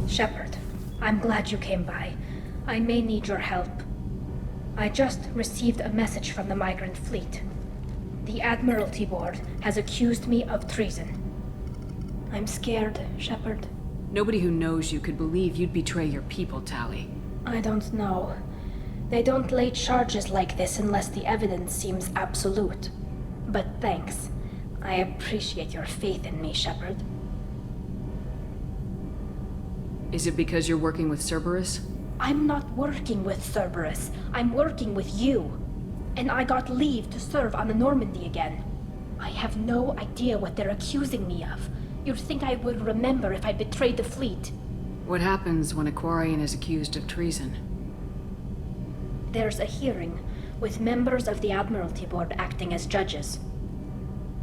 Shepard, I'm glad you came by. I may need your help. I just received a message from the migrant fleet. The Admiralty Board has accused me of treason. I'm scared, Shepard. Nobody who knows you could believe you'd betray your people, Tali. I don't know. They don't lay charges like this unless the evidence seems absolute. But thanks. I appreciate your faith in me, Shepard. Is it because you're working with Cerberus? I'm not working with Cerberus. I'm working with you. And I got leave to serve on the Normandy again. I have no idea what they're accusing me of. You'd think I would remember if I betrayed the fleet. What happens when a Quarian is accused of treason? There's a hearing, with members of the Admiralty Board acting as judges.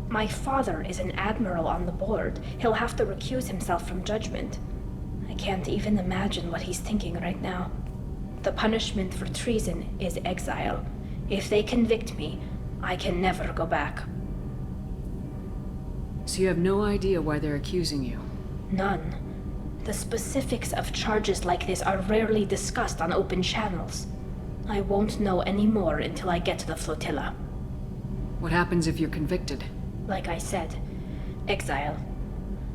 My father is an admiral on the board. He'll have to recuse himself from judgment. I can't even imagine what he's thinking right now. The punishment for treason is exile. If they convict me, I can never go back. So you have no idea why they're accusing you? None. The specifics of charges like this are rarely discussed on open channels. I won't know any more until I get to the flotilla. What happens if you're convicted? Like I said, exile.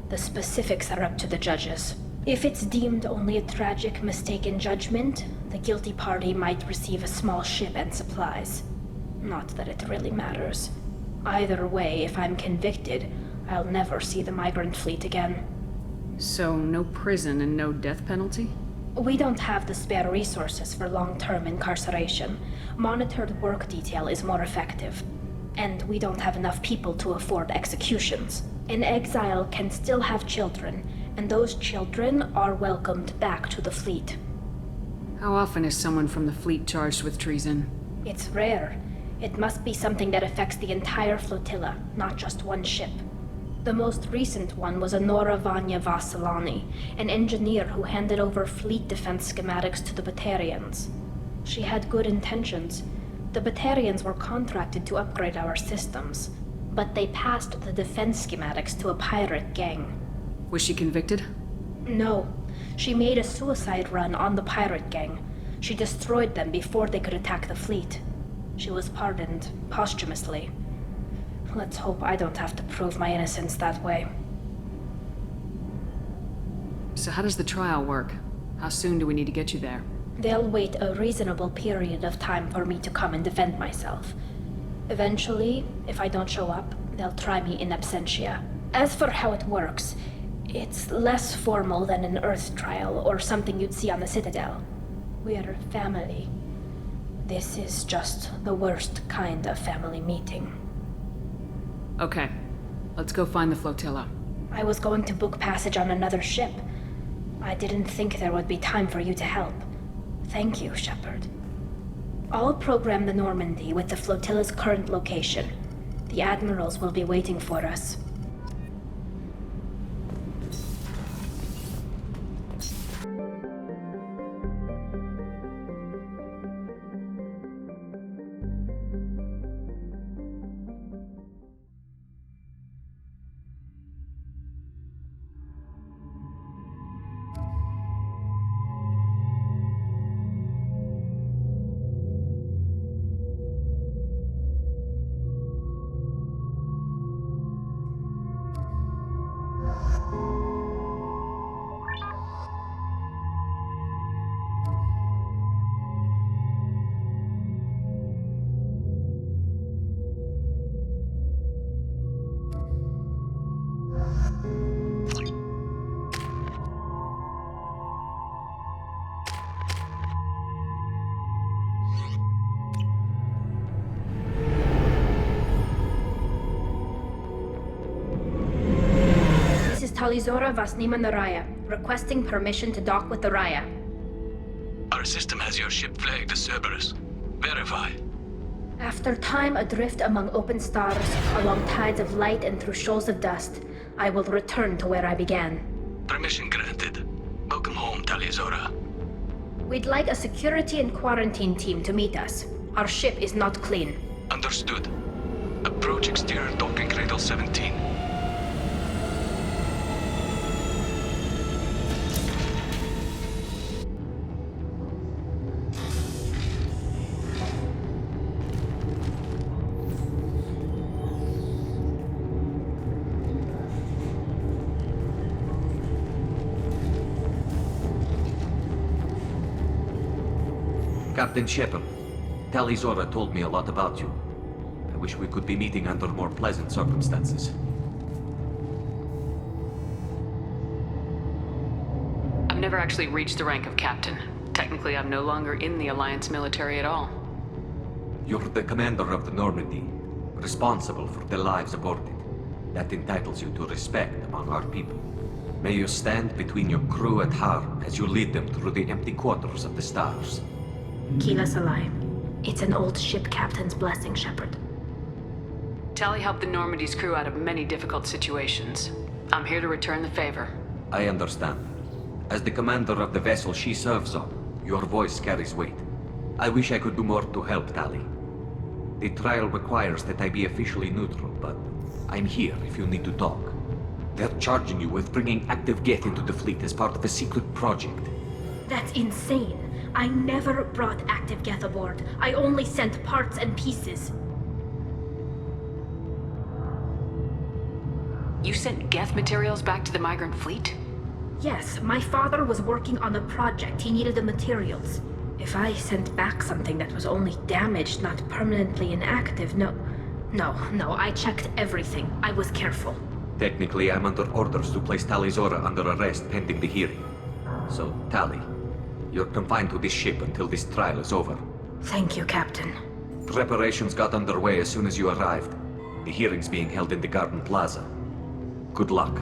The specifics are up to the judges. If it's deemed only a tragic mistake in judgment, the guilty party might receive a small ship and supplies. Not that it really matters. Either way, if I'm convicted, I'll never see the migrant fleet again. So no prison and no death penalty? We don't have the spare resources for long-term incarceration. Monitored work detail is more effective. And we don't have enough people to afford executions. An exile can still have children, and those children are welcomed back to the fleet. How often is someone from the fleet charged with treason? It's rare. It must be something that affects the entire flotilla, not just one ship. The most recent one was Anora Vanya Vassilani, an engineer who handed over fleet defense schematics to the Batarians. She had good intentions. The Batarians were contracted to upgrade our systems, but they passed the defense schematics to a pirate gang. Was she convicted? No. She made a suicide run on the pirate gang. She destroyed them before they could attack the fleet. She was pardoned, posthumously. Let's hope I don't have to prove my innocence that way. So how does the trial work? How soon do we need to get you there? They'll wait a reasonable period of time for me to come and defend myself. Eventually, if I don't show up, they'll try me in absentia. As for how it works, it's less formal than an Earth trial or something you'd see on the Citadel. We're family. This is just the worst kind of family meeting. Okay, let's go find the flotilla. I was going to book passage on another ship. I didn't think there would be time for you to help. Thank you, Shepard. I'll program the Normandy with the flotilla's current location. The admirals will be waiting for us. Talizora Vasnima Naraya, requesting permission to dock with the Raya. Our system has your ship flagged as Cerberus. Verify. After time adrift among open stars, along tides of light and through shoals of dust, I will return to where I began. Permission granted. Welcome home, Talizora. We'd like a security and quarantine team to meet us. Our ship is not clean. Understood. Approach exterior docking cradle 17. Captain Shepard, Tali Zora told me a lot about you. I wish we could be meeting under more pleasant circumstances. I've never actually reached the rank of captain. Technically, I'm no longer in the Alliance military at all. You're the commander of the Normandy, responsible for the lives aboard it. That entitles you to respect among our people. May you stand between your crew and harm as you lead them through the empty quarters of the stars. Keep us alive. It's an old ship captain's blessing, Shepard. Tali helped the Normandy's crew out of many difficult situations. I'm here to return the favor. I understand. As the commander of the vessel she serves on, your voice carries weight. I wish I could do more to help Tali. The trial requires that I be officially neutral, but I'm here if you need to talk. They're charging you with bringing active Geth into the fleet as part of a secret project. That's insane. I never brought active Geth aboard. I only sent parts and pieces. You sent Geth materials back to the migrant fleet? Yes, my father was working on a project. He needed the materials. If I sent back something that was only damaged, not permanently inactive, no, I checked everything. I was careful. Technically, I'm under orders to place Tali Zora under arrest pending the hearing. So, Tali, you're confined to this ship until this trial is over. Thank you, Captain. Preparations got underway as soon as you arrived. The hearing's being held in the Garden Plaza. Good luck.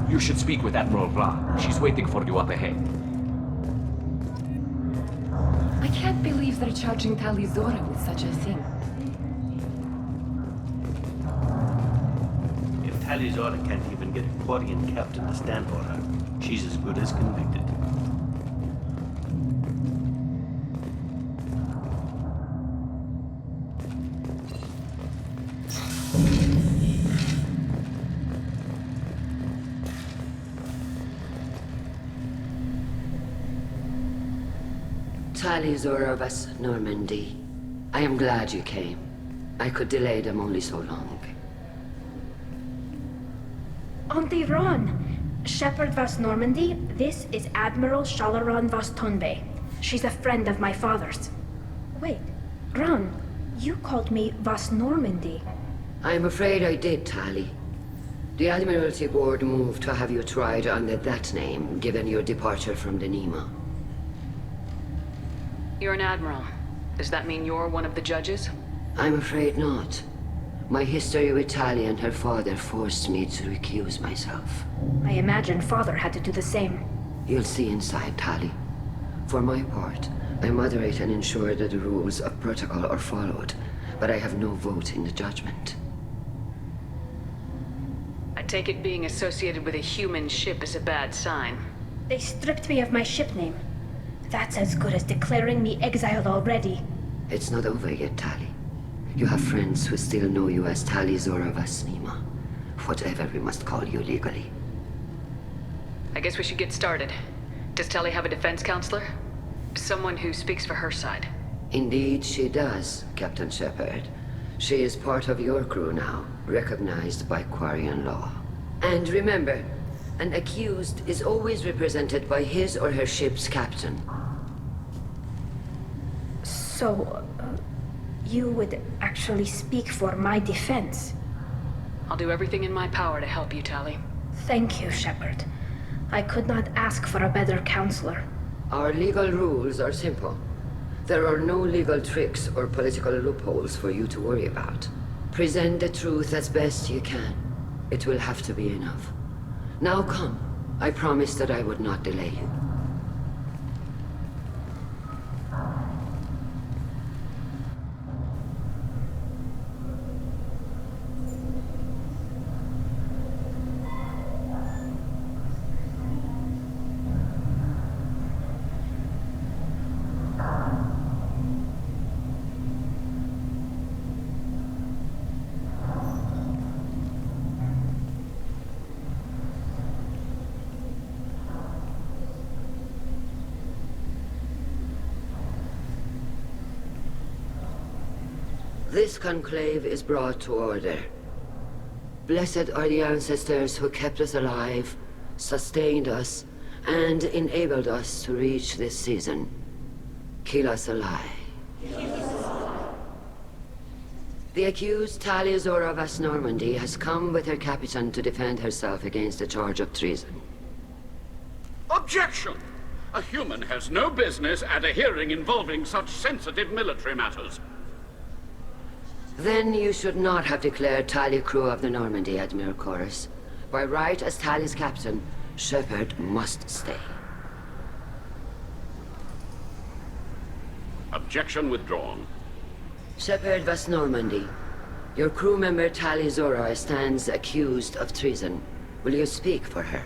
You should speak with Admiral Ra. She's waiting for you up ahead. I can't believe they're charging Tali Zora with such a thing. If Tali Zora can't even get a Quarian captain to stand for her, she's as good as convicted. Tali Zora of us, Normandy. I am glad you came. I could delay them only so long. Auntie Ron! Shepard vas Normandy, this is Admiral Shalaron vas Tonbe. She's a friend of my father's. Wait, Ron, you called me vas Normandy. I'm afraid I did, Tali. The Admiralty Board moved to have you tried under that name, given your departure from the Nima. You're an admiral. Does that mean you're one of the judges? I'm afraid not. My history with Tali and her father forced me to recuse myself. I imagine father had to do the same. You'll see inside, Tali. For my part, I moderate and ensure that the rules of protocol are followed, but I have no vote in the judgment. I take it being associated with a human ship is a bad sign. They stripped me of my ship name. That's as good as declaring me exiled already. It's not over yet, Tali. You have friends who still know you as Tali Zora vas Nima. Whatever we must call you legally. I guess we should get started. Does Tali have a defense counselor? Someone who speaks for her side. Indeed she does, Captain Shepard. She is part of your crew now, recognized by Quarian law. And remember, an accused is always represented by his or her ship's captain. So, you would actually speak for my defense? I'll do everything in my power to help you, Tali. Thank you, Shepard. I could not ask for a better counselor. Our legal rules are simple. There are no legal tricks or political loopholes for you to worry about. Present the truth as best you can. It will have to be enough. Now come. I promised that I would not delay you. This conclave is brought to order. Blessed are the ancestors who kept us alive, sustained us, and enabled us to reach this season. Keep us alive. The accused Tali Zora of Normandy has come with her captain to defend herself against a charge of treason. Objection! A human has no business at a hearing involving such sensitive military matters. Then you should not have declared Tali crew of the Normandy, Admiral Chorus. By right as Tali's captain, Shepard must stay. Objection withdrawn. Shepard was Normandy. Your crew member Tali Zora stands accused of treason. Will you speak for her?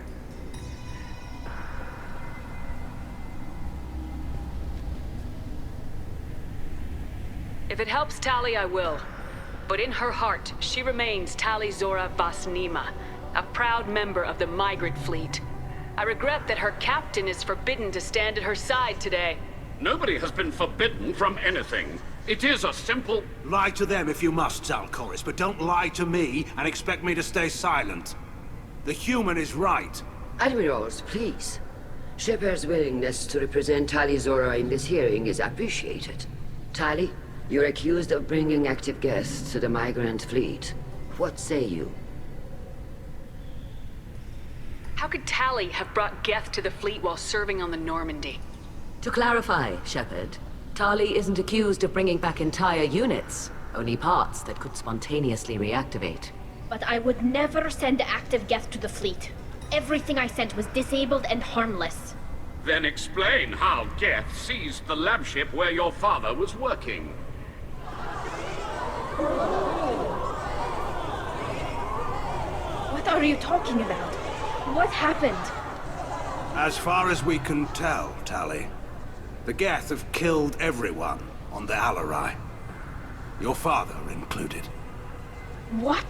If it helps Tali, I will. But in her heart, she remains Tali Zora Vasnima, a proud member of the migrant fleet. I regret that her captain is forbidden to stand at her side today. Nobody has been forbidden from anything. It is a simple... Lie to them if you must, Zalcoris, but don't lie to me and expect me to stay silent. The human is right. Admirals, please. Shepard's willingness to represent Tali Zora in this hearing is appreciated. Tali, you're accused of bringing active guests to the migrant fleet. What say you? How could Tali have brought Geth to the fleet while serving on the Normandy? To clarify, Shepard, Tali isn't accused of bringing back entire units, only parts that could spontaneously reactivate. But I would never send active Geth to the fleet. Everything I sent was disabled and harmless. Then explain how Geth seized the lab ship where your father was working. What are you talking about? What happened? As far as we can tell, Tali, the Geth have killed everyone on the Alarai. Your father included. What?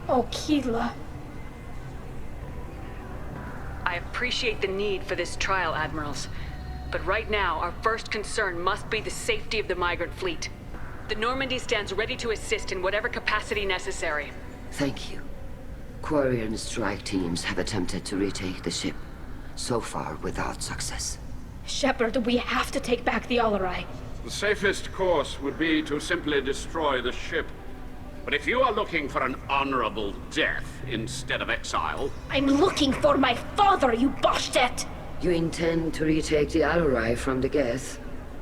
Oh, Keela. I appreciate the need for this trial, Admirals. But right now, our first concern must be the safety of the migrant fleet. The Normandy stands ready to assist in whatever capacity necessary. Thank you. Quarian strike teams have attempted to retake the ship, so far without success. Shepard, we have to take back the Alarai. The safest course would be to simply destroy the ship. But if you are looking for an honorable death instead of exile... I'm looking for my father, you bastet! You intend to retake the Alarai from the Geth?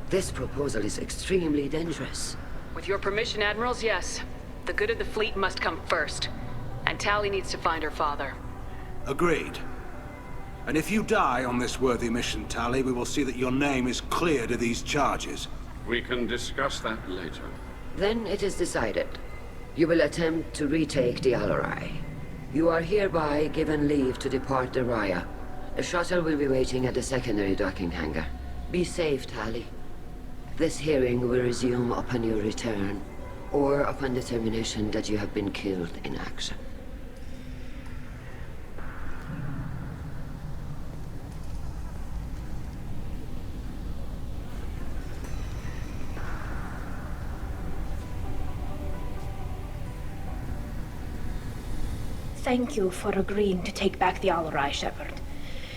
This proposal is extremely dangerous. With your permission, Admirals, yes. The good of the fleet must come first. And Tali needs to find her father. Agreed. And if you die on this worthy mission, Tali, we will see that your name is cleared of these charges. We can discuss that later. Then it is decided. You will attempt to retake the Alarai. You are hereby given leave to depart the Raya. A shuttle will be waiting at the secondary docking hangar. Be safe, Tali. This hearing will resume upon your return, or upon determination that you have been killed in action. Thank you for agreeing to take back the Alarai, Shepard.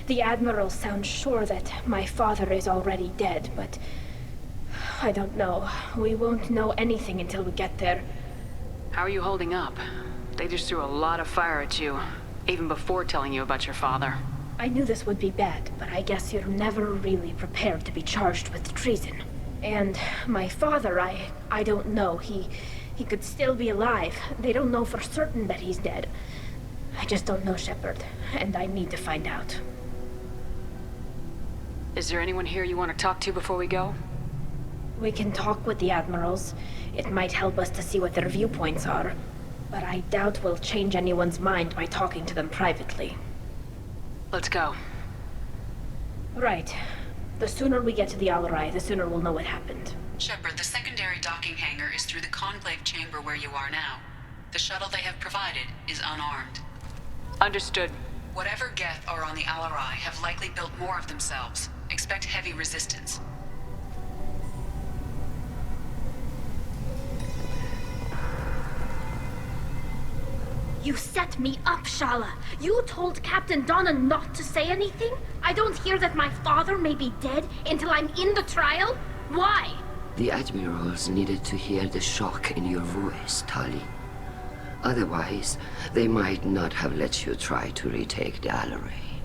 The Admiral sounds sure that my father is already dead, but... I don't know. We won't know anything until we get there. How are you holding up? They just threw a lot of fire at you, even before telling you about your father. I knew this would be bad, but I guess you're never really prepared to be charged with treason. And my father, I don't know. He could still be alive. They don't know for certain that he's dead. I just don't know, Shepard, and I need to find out. Is there anyone here you want to talk to before we go? We can talk with the Admirals. It might help us to see what their viewpoints are. But I doubt we'll change anyone's mind by talking to them privately. Let's go. Right. The sooner we get to the Alarai, the sooner we'll know what happened. Shepard, the secondary docking hangar is through the conclave chamber where you are now. The shuttle they have provided is unarmed. Understood. Whatever Geth are on the Alarai have likely built more of themselves. Expect heavy resistance. You set me up, Shala. You told Captain Donna not to say anything? I don't hear that my father may be dead until I'm in the trial? Why? The admirals needed to hear the shock in your voice, Tali. Otherwise, they might not have let you try to retake the Alaray.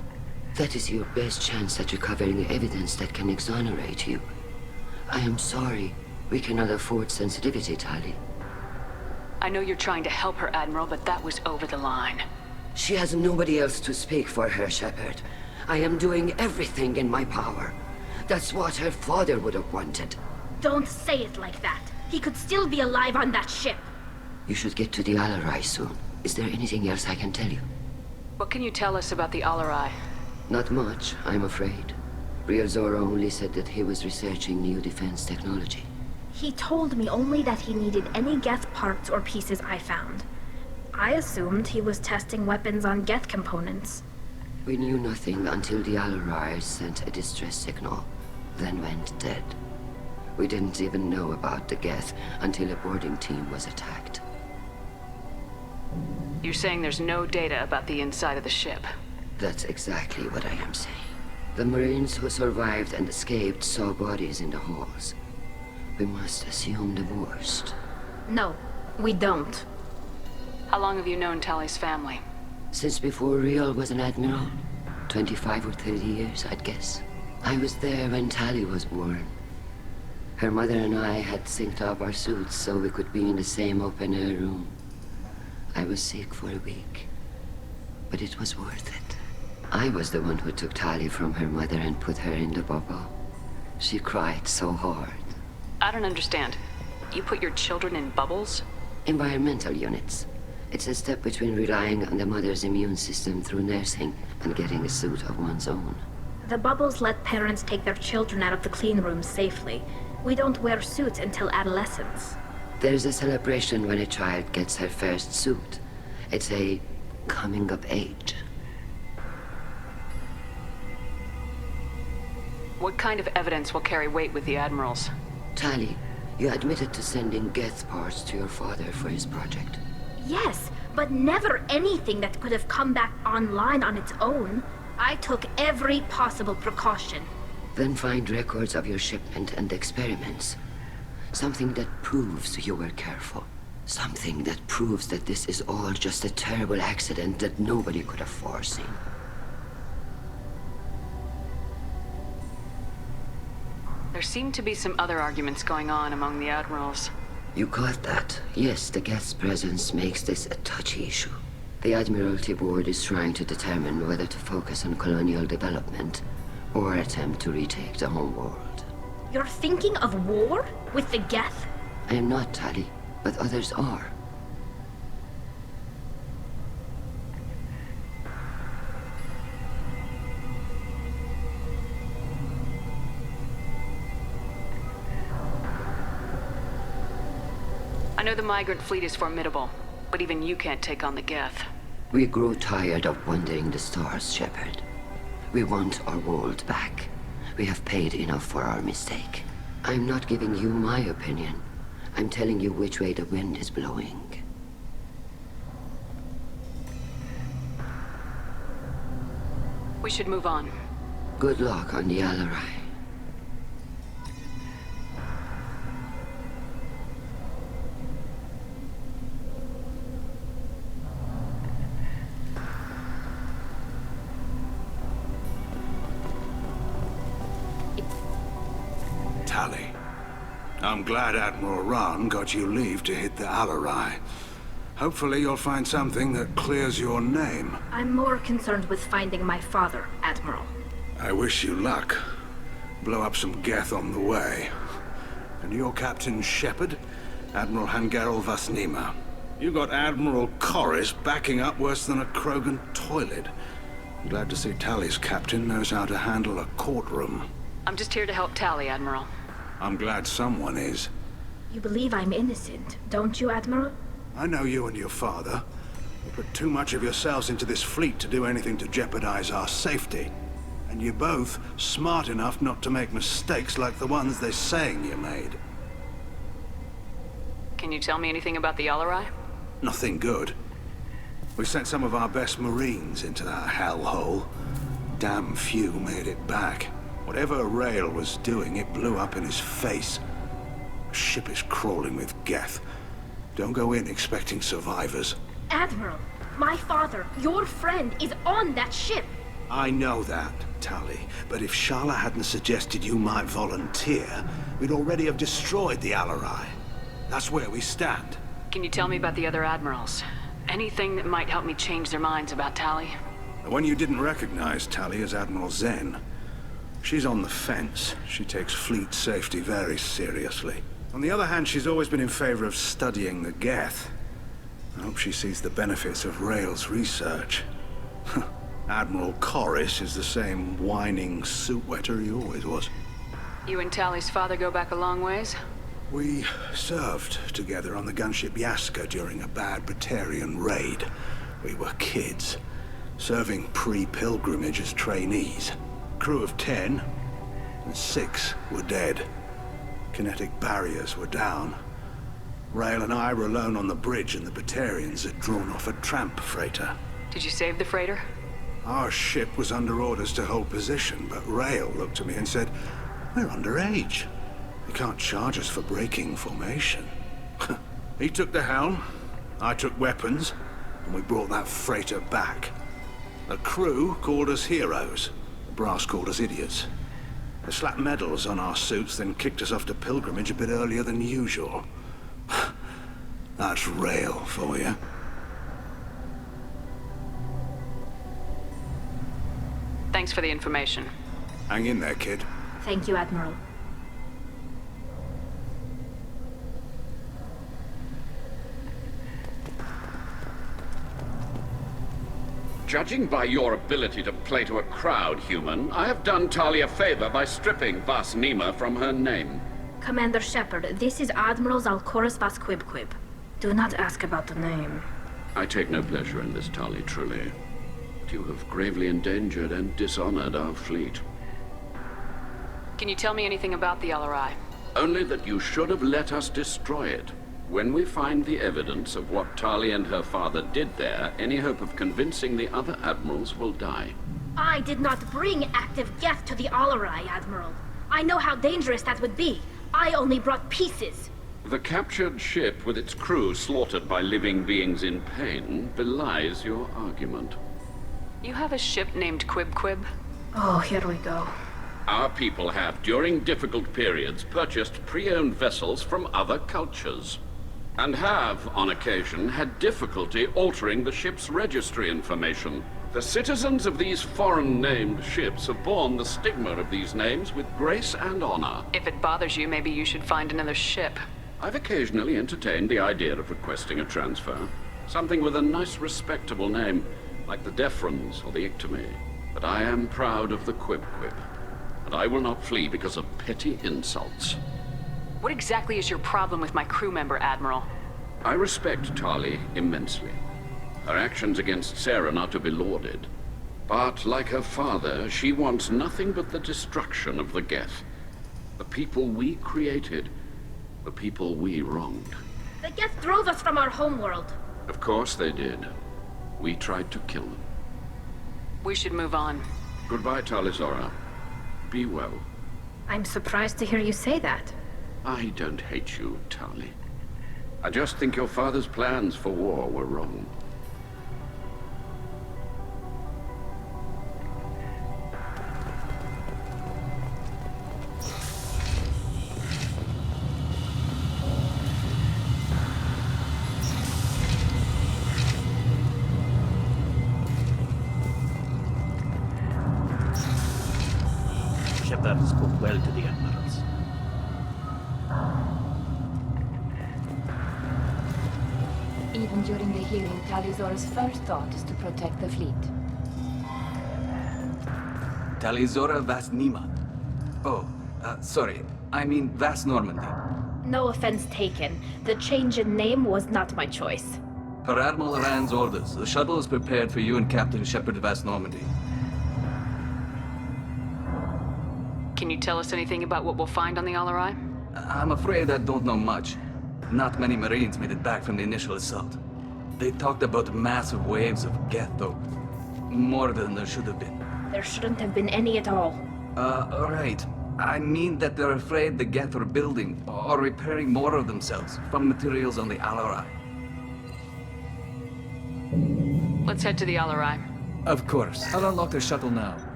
That is your best chance at recovering evidence that can exonerate you. I am sorry. We cannot afford sensitivity, Tali. I know you're trying to help her, Admiral, but that was over the line. She has nobody else to speak for her, Shepard. I am doing everything in my power. That's what her father would have wanted. Don't say it like that. He could still be alive on that ship. You should get to the Alaray soon. Is there anything else I can tell you? What can you tell us about the Alaray? Not much, I'm afraid. Real Zora only said that he was researching new defense technology. He told me only that he needed any Geth parts or pieces I found. I assumed he was testing weapons on Geth components. We knew nothing until the Alaray sent a distress signal, then went dead. We didn't even know about the Geth until a boarding team was attacked. You're saying there's no data about the inside of the ship? That's exactly what I am saying. The Marines who survived and escaped saw bodies in the halls. We must assume the worst. No, we don't. How long have you known Tali's family? Since before Real was an admiral. 25 or 30 years, I'd guess. I was there when Tali was born. Her mother and I had synced up our suits so we could be in the same open-air room. I was sick for a week, but it was worth it. I was the one who took Tali from her mother and put her in the bubble. She cried so hard. I don't understand. You put your children in bubbles? Environmental units. It's a step between relying on the mother's immune system through nursing and getting a suit of one's own. The bubbles let parents take their children out of the clean rooms safely. We don't wear suits until adolescence. There's a celebration when a child gets her first suit. It's a coming of age. What kind of evidence will carry weight with the admirals? Tali, you admitted to sending Geth parts to your father for his project. Yes, but never anything that could have come back online on its own. I took every possible precaution. Then find records of your shipment and experiments. Something that proves you were careful. Something that proves that this is all just a terrible accident that nobody could have foreseen. There seem to be some other arguments going on among the admirals. You caught that? Yes, the Geth's presence makes this a touchy issue. The Admiralty Board is trying to determine whether to focus on colonial development or attempt to retake the home world. You're thinking of war? With the Geth? I am not, Tali, but others are. I know the migrant fleet is formidable, but even you can't take on the Geth. We grow tired of wandering the stars, Shepard. We want our world back. We have paid enough for our mistake. I'm not giving you my opinion. I'm telling you which way the wind is blowing. We should move on. Good luck on the Alaray. Tali, I'm glad Admiral Rahn got you leave to hit the Alaray. Hopefully you'll find something that clears your name. I'm more concerned with finding my father, Admiral. I wish you luck. Blow up some Geth on the way. And you're Captain Shepard, Admiral Hangarel Vasnima. You got Admiral Corris backing up worse than a Krogan toilet. I'm glad to see Tali's captain knows how to handle a courtroom. I'm just here to help Tali, Admiral. I'm glad someone is. You believe I'm innocent, don't you, Admiral? I know you and your father. You put too much of yourselves into this fleet to do anything to jeopardize our safety. And you're both smart enough not to make mistakes like the ones they're saying you made. Can you tell me anything about the Alaray? Nothing good. We sent some of our best Marines into that hellhole. Damn few made it back. Whatever Rail was doing, it blew up in his face. The ship is crawling with Geth. Don't go in expecting survivors. Admiral, my father, your friend, is on that ship. I know that, Tali, but if Shala hadn't suggested you might volunteer, we'd already have destroyed the Alarai. That's where we stand. Can you tell me about the other admirals? Anything that might help me change their minds about Tali? The one you didn't recognize, Tali, is Admiral Zen. She's on the fence. She takes fleet safety very seriously. On the other hand, she's always been in favor of studying the Geth. I hope she sees the benefits of Rail's research. Admiral Corris is the same whining suit-wetter he always was. You and Tali's father go back a long ways? We served together on the gunship Yaska during a bad Batarian raid. We were kids, serving pre-pilgrimage as trainees. Crew of 10, and 6 were dead. Kinetic barriers were down. Rail and I were alone on the bridge, and the Batarians had drawn off a tramp freighter. Did you save the freighter? Our ship was under orders to hold position, but Rail looked at me and said, "We're underage. They can't charge us for breaking formation." He took the helm, I took weapons, and we brought that freighter back. The crew called us heroes. The brass called us idiots. They slapped medals on our suits, then kicked us off to pilgrimage a bit earlier than usual. That's Rail for you. Thanks for the information. Hang in there, kid. Thank you, Admiral. Judging by your ability to play to a crowd, human, I have done Tali a favor by stripping Vasnima from her name. Commander Shepard, this is Admiral Zalkoris Vasquibquib. Do not ask about the name. I take no pleasure in this, Tali, truly. But you have gravely endangered and dishonored our fleet. Can you tell me anything about the Alarai? Only that you should have let us destroy it. When we find the evidence of what Tali and her father did there, any hope of convincing the other admirals will die. I did not bring active Geth to the Alarai, Admiral. I know how dangerous that would be. I only brought pieces. The captured ship with its crew slaughtered by living beings in pain belies your argument. You have a ship named Quib? Oh, here we go. Our people have, during difficult periods, purchased pre-owned vessels from other cultures. And have, on occasion, had difficulty altering the ship's registry information. The citizens of these foreign-named ships have borne the stigma of these names with grace and honor. If it bothers you, maybe you should find another ship. I've occasionally entertained the idea of requesting a transfer. Something with a nice, respectable name, like the Defrons or the Ictomy. But I am proud of the Quib, and I will not flee because of petty insults. What exactly is your problem with my crew member, Admiral? I respect Tali immensely. Her actions against Sarah are not to be lauded. But, like her father, she wants nothing but the destruction of the Geth. The people we created, the people we wronged. The Geth drove us from our homeworld. Of course they did. We tried to kill them. We should move on. Goodbye, Tali-Zora. Be well. I'm surprised to hear you say that. I don't hate you, Tali. I just think your father's plans for war were wrong. Shepard spoke well to the admirals. Even during the hearing, Tali-Zora's first thought is to protect the fleet. Tali-Zora Vasnima. Oh, sorry. I mean Vas Normandy. No offense taken. The change in name was not my choice. Per Admiral Rand's orders, the shuttle is prepared for you and Captain Shepard Vas Normandy. Can you tell us anything about what we'll find on the Alarai? I'm afraid I don't know much. Not many Marines made it back from the initial assault. They talked about massive waves of Geth, though. More than there should have been. There shouldn't have been any at all. Right. I mean that they're afraid the Geth are building or repairing more of themselves from materials on the Alarai. Let's head to the Alarai. Of course. I'll unlock the shuttle now.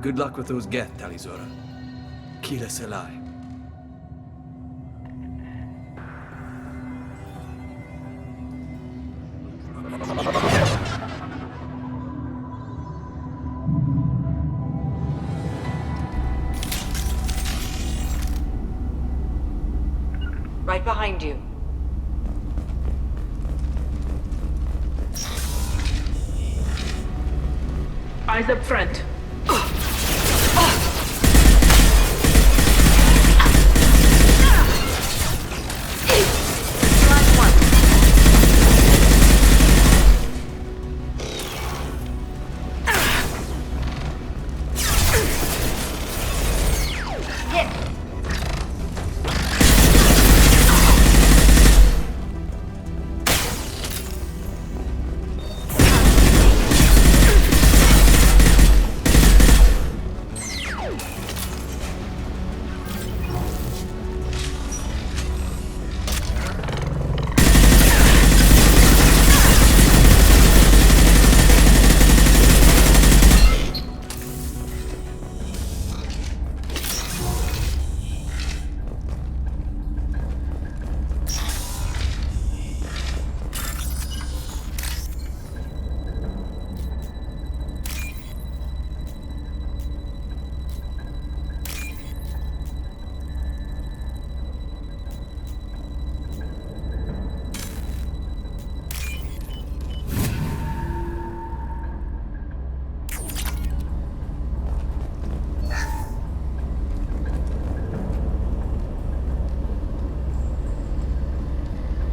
Good luck with those Geth, Tali-Zora. Kila Selai. Right behind you. Eyes up front.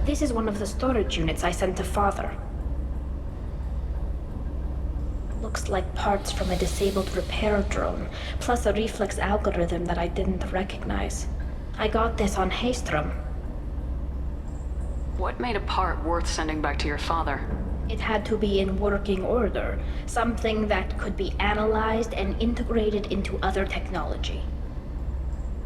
This is one of the storage units I sent to Father. Looks like parts from a disabled repair drone, plus a reflex algorithm that I didn't recognize. I got this on Haystrom. What made a part worth sending back to your father? It had to be in working order, something that could be analyzed and integrated into other technology.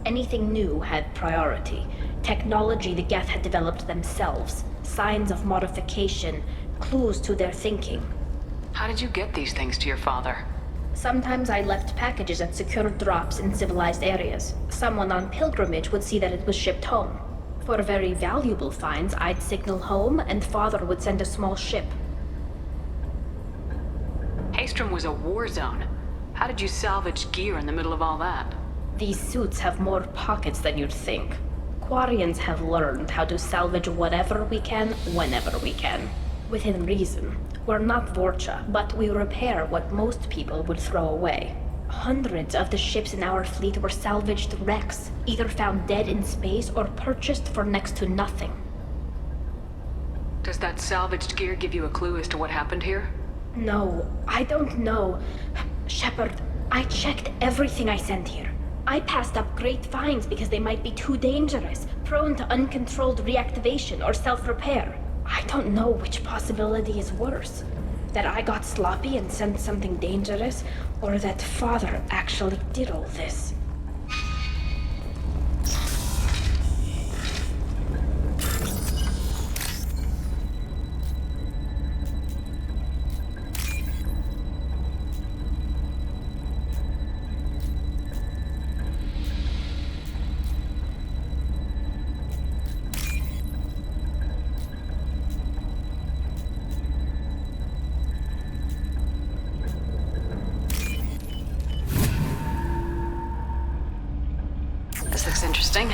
Anything new had priority. Technology the Geth had developed themselves, signs of modification, clues to their thinking. How did you get these things to your father? Sometimes I left packages at secure drops in civilized areas. Someone on pilgrimage would see that it was shipped home. For very valuable finds, I'd signal home, and Father would send a small ship. Haystrom was a war zone. How did you salvage gear in the middle of all that? These suits have more pockets than you'd think. Quarians have learned how to salvage whatever we can, whenever we can. Within reason. We're not Vorcha, but we repair what most people would throw away. Hundreds of the ships in our fleet were salvaged wrecks, either found dead in space or purchased for next to nothing. Does that salvaged gear give you a clue as to what happened here? No, I don't know. Shepard, I checked everything I sent here. I passed up great finds because they might be too dangerous, prone to uncontrolled reactivation or self-repair. I don't know which possibility is worse. That I got sloppy and sent something dangerous, or that Father actually did all this. This looks interesting.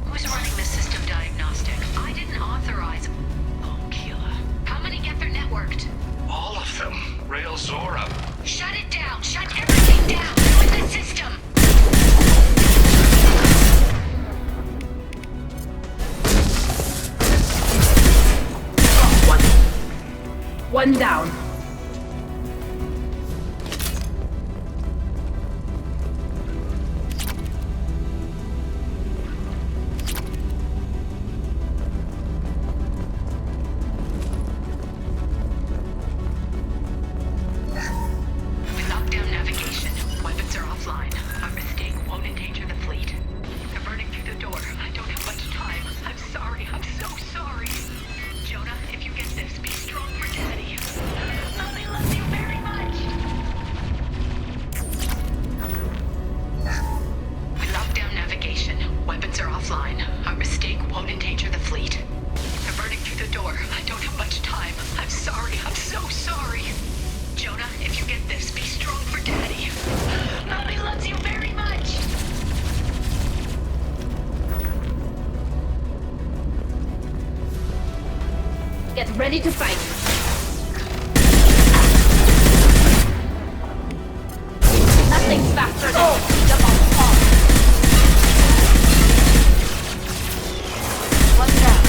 Who's running the system diagnostic? I didn't authorize. Oh, killer. How many get their networked? All of them. Rail Zora. Shut it down! Shut everything down! Ruin the system! One down. ready to fight. Nothing's faster than the speed of our fall. One down.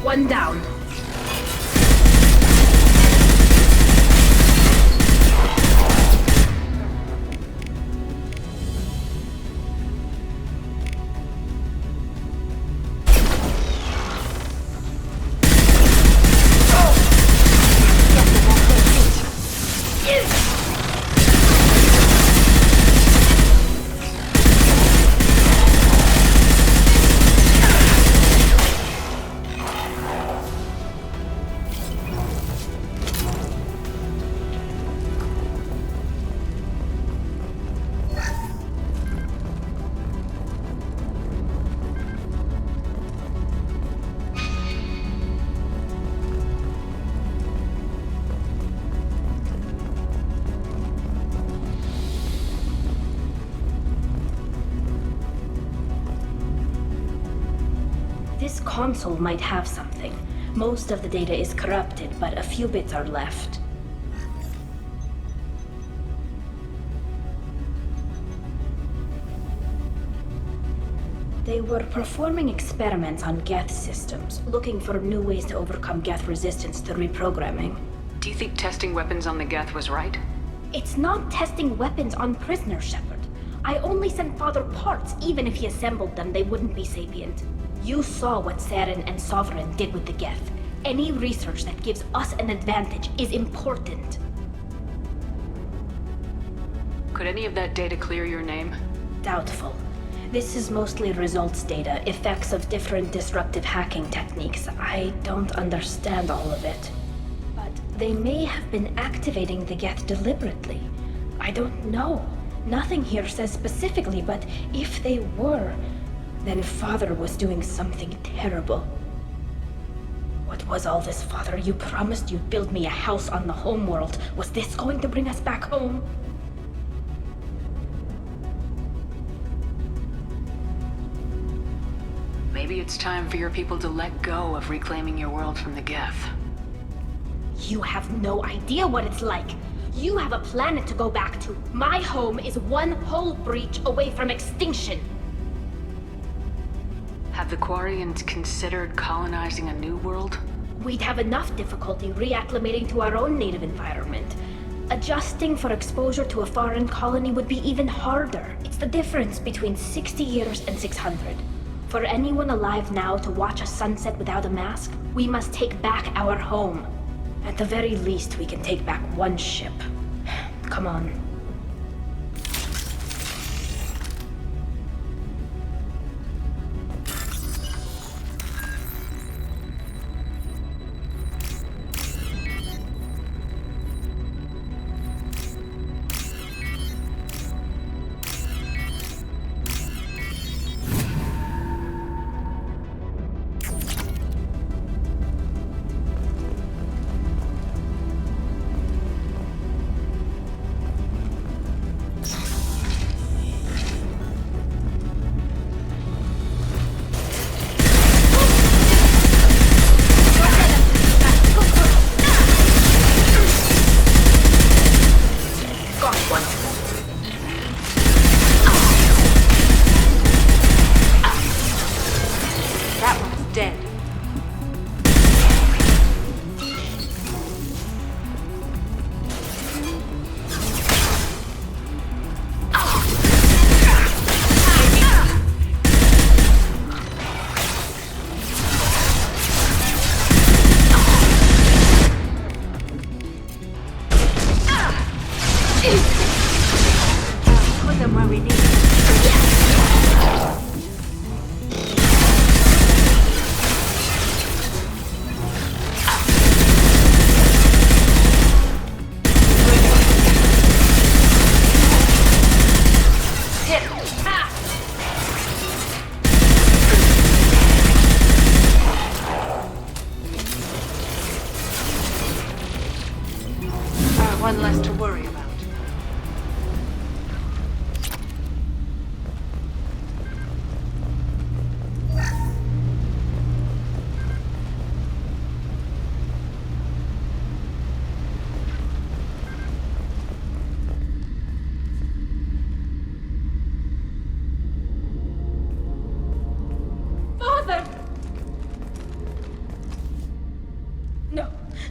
One down. This console might have something. Most of the data is corrupted, but a few bits are left. They were performing experiments on Geth systems, looking for new ways to overcome Geth resistance to reprogramming. Do you think testing weapons on the Geth was right? It's not testing weapons on prisoners, Shepard. I only sent Father parts. Even if he assembled them, they wouldn't be sapient. You saw what Saren and Sovereign did with the Geth. Any research that gives us an advantage is important. Could any of that data clear your name? Doubtful. This is mostly results data, effects of different disruptive hacking techniques. I don't understand all of it. But they may have been activating the Geth deliberately. I don't know. Nothing here says specifically, but if they were, then Father was doing something terrible. What was all this, Father? You promised you'd build me a house on the homeworld. Was this going to bring us back home? Maybe it's time for your people to let go of reclaiming your world from the Geth. You have no idea what it's like. You have a planet to go back to. My home is one hull breach away from extinction. Have the Quarians considered colonizing a new world? We'd have enough difficulty reacclimating to our own native environment. Adjusting for exposure to a foreign colony would be even harder. It's the difference between 60 years and 600. For anyone alive now to watch a sunset without a mask, we must take back our home. At the very least, we can take back one ship. Come on.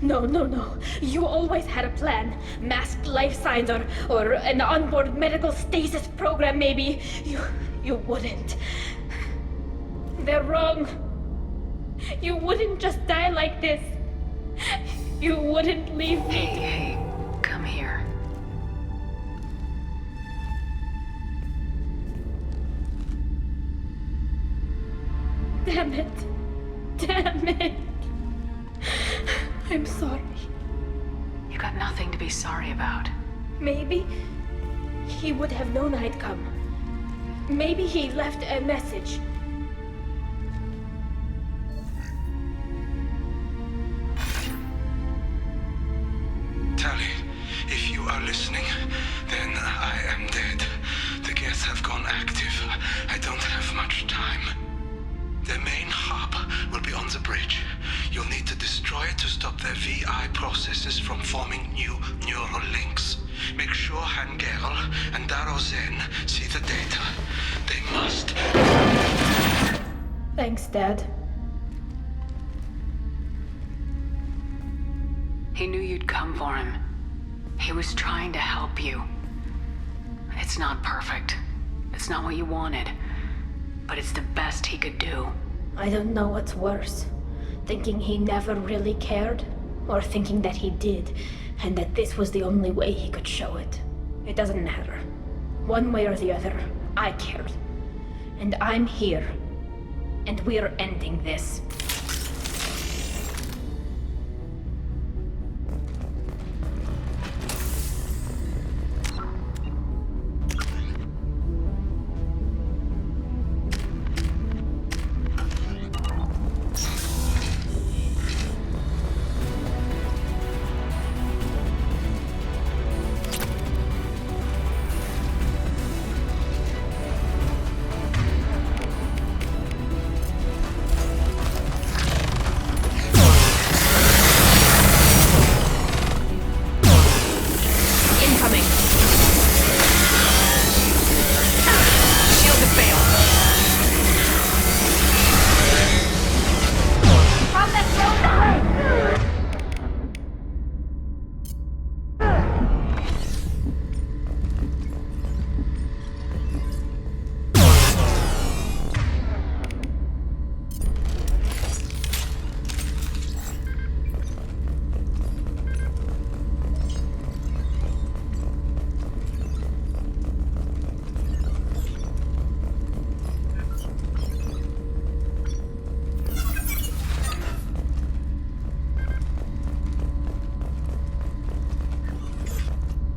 No. You always had a plan. Masked life signs or an onboard medical stasis program, maybe. You wouldn't. They're wrong. You wouldn't just die like this. You wouldn't leave me. Hey, come here. Damn it. I'm sorry. You got nothing to be sorry about. Maybe he would have known I'd come. Maybe he left a message. Tali, if you are listening, then I am dead. The Geth have gone active. I don't have much time. The main hub will be on the bridge. You'll need to destroy it to stop their VI processes from forming new neural links. Make sure Hangerl and Darozen see the data. They must. Thanks, Dad. He knew you'd come for him. He was trying to help you. It's not perfect. It's not what you wanted. But it's the best he could do. I don't know what's worse. Thinking he never really cared, or thinking that he did, and that this was the only way he could show it. It doesn't matter. One way or the other, I cared. And I'm here. And we're ending this.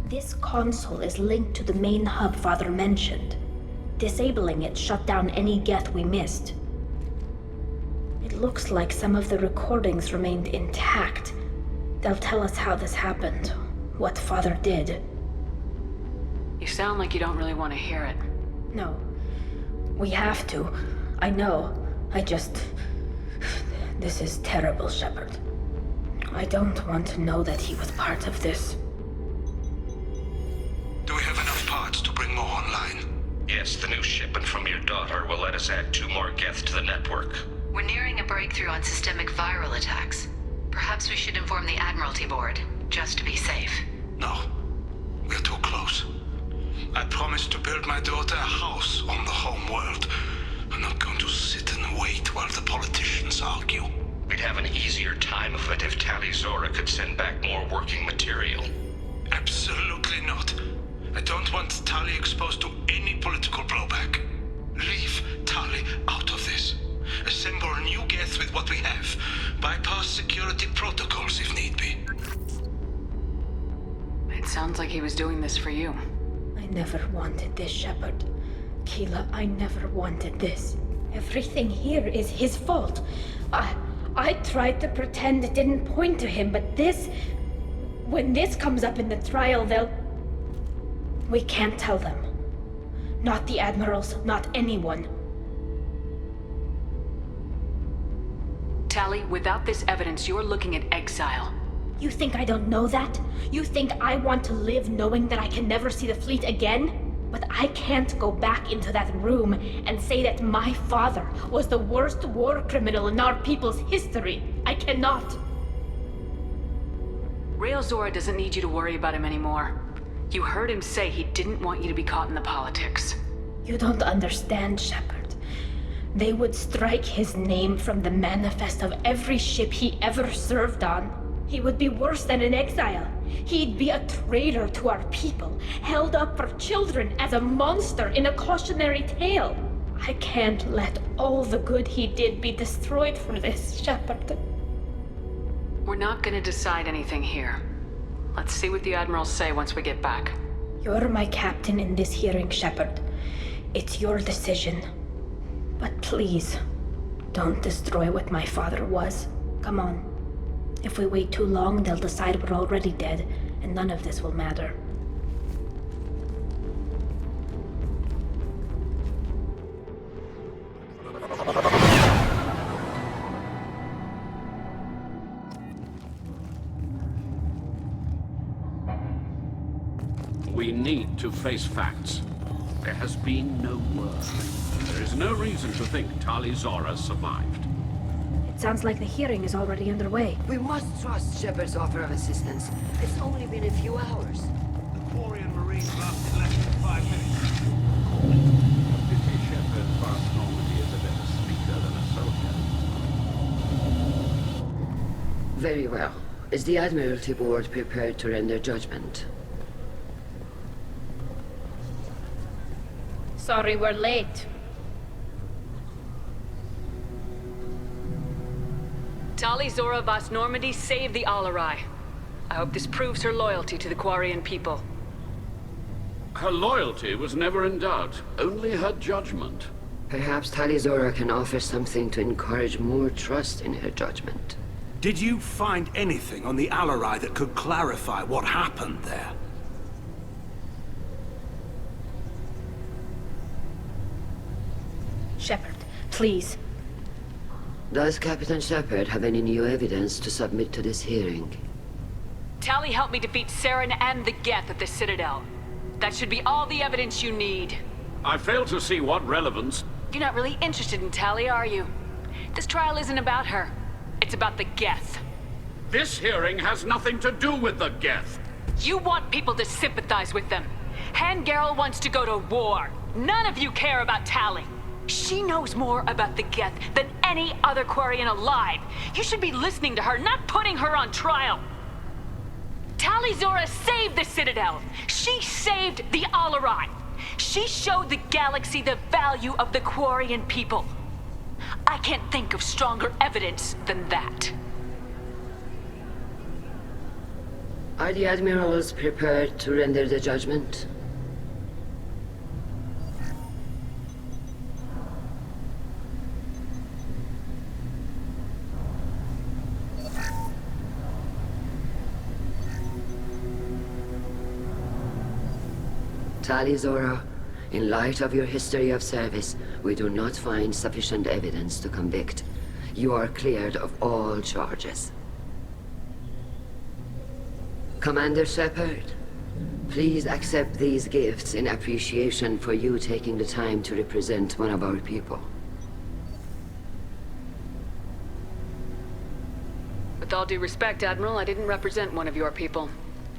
This console is linked to the main hub Father mentioned. Disabling it shut down any Geth we missed. It looks like some of the recordings remained intact. They'll tell us how this happened, what Father did. You sound like you don't really want to hear it. No. We have to. I know. This is terrible, Shepard. I don't want to know that he was part of this. Do we have enough parts to bring more online? Yes, the new shipment from your daughter will let us add 2 more Geth to the network. We're nearing a breakthrough on systemic viral attacks. Perhaps we should inform the Admiralty Board, just to be safe. No. We're too close. I promised to build my daughter a house on the home world. I'm not going to sit and wait while the politicians argue. We'd have an easier time of it if Tali-Zora could send back more working material. Absolutely not. I don't want Tali exposed to any political blowback. Leave Tali out of this. Assemble new Geth with what we have. Bypass security protocols if need be. It sounds like he was doing this for you. I never wanted this, Shepard. Keela, I never wanted this. Everything here is his fault. I tried to pretend it didn't point to him, but this... When this comes up in the trial, they'll... We can't tell them. Not the admirals, not anyone. Tali, without this evidence, you're looking at exile. You think I don't know that? You think I want to live knowing that I can never see the fleet again? But I can't go back into that room and say that my father was the worst war criminal in our people's history. I cannot. Rail Zora doesn't need you to worry about him anymore. You heard him say he didn't want you to be caught in the politics. You don't understand, Shepard. They would strike his name from the manifest of every ship he ever served on. He would be worse than an exile. He'd be a traitor to our people, held up for children as a monster in a cautionary tale. I can't let all the good he did be destroyed for this, Shepard. We're not gonna decide anything here. Let's see what the Admirals say once we get back. You're my captain in this hearing, Shepard. It's your decision. But please, don't destroy what my father was. Come on. If we wait too long, they'll decide we're already dead, and none of this will matter. We need to face facts. There has been no word. There is no reason to think Tali Zora survived. It sounds like the hearing is already underway. We must trust Shepard's offer of assistance. It's only been a few hours. The Quarian Marines lasted less than 5 minutes. Pity Shepard's vast Normandy is a better speaker than a soldier. Very well. Is the Admiralty Board prepared to render judgment? Sorry we're late. Tali Zora Vas Normandy saved the Alarai. I hope this proves her loyalty to the Quarian people. Her loyalty was never in doubt, only her judgment. Perhaps Tali Zora can offer something to encourage more trust in her judgment. Did you find anything on the Alarai that could clarify what happened there? Shepard, please. Does Captain Shepard have any new evidence to submit to this hearing? Tali helped me defeat Saren and the Geth at the Citadel. That should be all the evidence you need. I fail to see what relevance... You're not really interested in Tali, are you? This trial isn't about her. It's about the Geth. This hearing has nothing to do with the Geth. You want people to sympathize with them. Hangarel wants to go to war. None of you care about Tali. She knows more about the Geth than any other Quarian alive. You should be listening to her, not putting her on trial. Tali Zora saved the Citadel. She saved the Alarai. She showed the galaxy the value of the Quarian people. I can't think of stronger evidence than that. Are the Admirals prepared to render the judgment? Tali Zora, in light of your history of service, we do not find sufficient evidence to convict. You are cleared of all charges. Commander Shepard, please accept these gifts in appreciation for you taking the time to represent one of our people. With all due respect, Admiral, I didn't represent one of your people.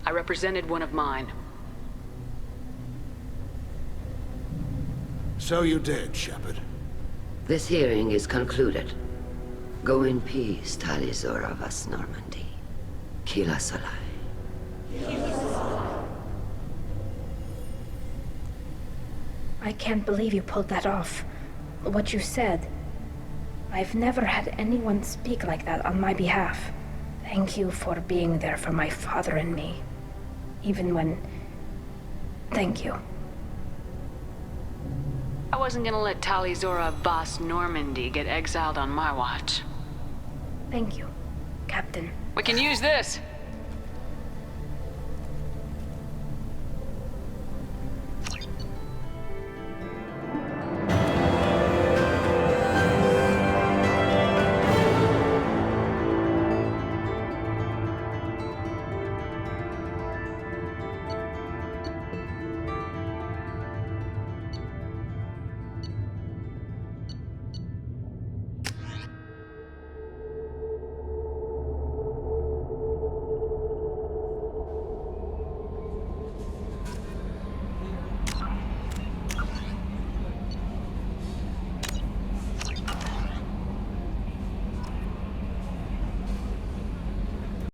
I represented one of mine. So you did, Shepard. This hearing is concluded. Go in peace, Tali Zora Vas Normandy. Kila Salai. I can't believe you pulled that off. What you said. I've never had anyone speak like that on my behalf. Thank you for being there for my father and me. Even when... Thank you. I wasn't gonna let Tali Zora Vas Normandy get exiled on my watch. Thank you, Captain. We can use this.